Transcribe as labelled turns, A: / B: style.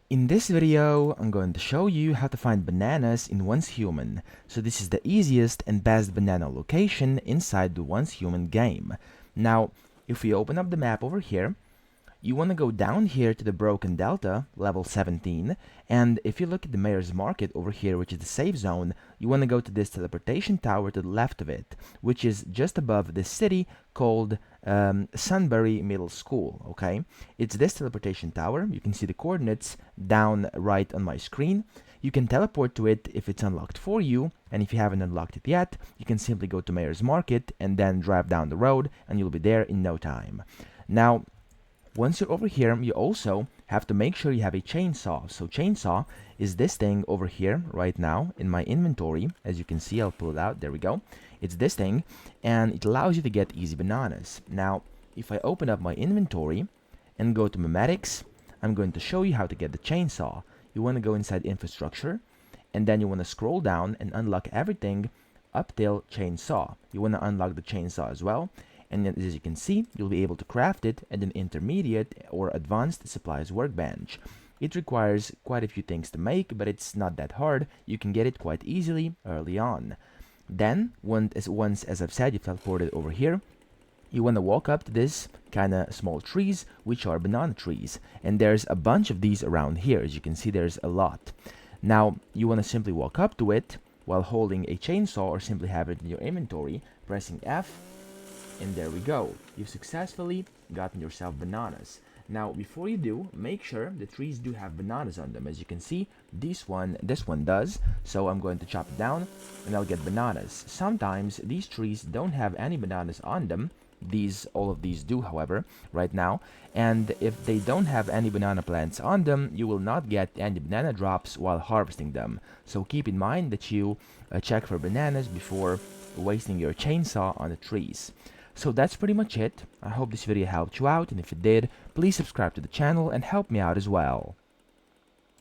A: In this video, I'm going to show you how to find bananas in Once Human. So this is the easiest and best banana location inside the Once Human game. Now, if we open up the map over here, you want to go down here to the Broken Delta, level 17, and if you look at the Mayor's Market over here, which is the safe zone, you want to go to this teleportation tower to the left of it, which is just above this city called Sunbury Middle School, okay? It's this teleportation tower. You can see the coordinates down right on my screen. You can teleport to it if it's unlocked for you, and if you haven't unlocked it yet, you can simply go to Mayor's Market and then drive down the road, and you'll be there in no time. Now, once you're over here, you also have to make sure you have a chainsaw. So chainsaw is this thing over here right now in my inventory. As you can see, I'll pull it out. There we go. It's this thing, and it allows you to get easy bananas. Now, if I open up my inventory and go to memetics, I'm going to show you how to get the chainsaw. You want to go inside infrastructure, and then you want to scroll down and unlock everything up till chainsaw. You want to unlock the chainsaw as well. And then, as you can see, you'll be able to craft it at an intermediate or advanced supplies workbench. It requires quite a few things to make, but it's not that hard. You can get it quite easily early on. Then, once as I've said, you've teleported over here, you want to walk up to this kind of small trees, which are banana trees. And there's a bunch of these around here. As you can see, there's a lot. Now, you want to simply walk up to it while holding a chainsaw or simply have it in your inventory, pressing F. And there we go. You've successfully gotten yourself bananas. Now, before you do, make sure the trees do have bananas on them. As you can see, this one does. So I'm going to chop it down and I'll get bananas. Sometimes these trees don't have any bananas on them. All of these do, however, right now. And if they don't have any banana plants on them, you will not get any banana drops while harvesting them. So keep in mind that you check for bananas before wasting your chainsaw on the trees. So that's pretty much it. I hope this video helped you out, and if it did, please subscribe to the channel and help me out as well.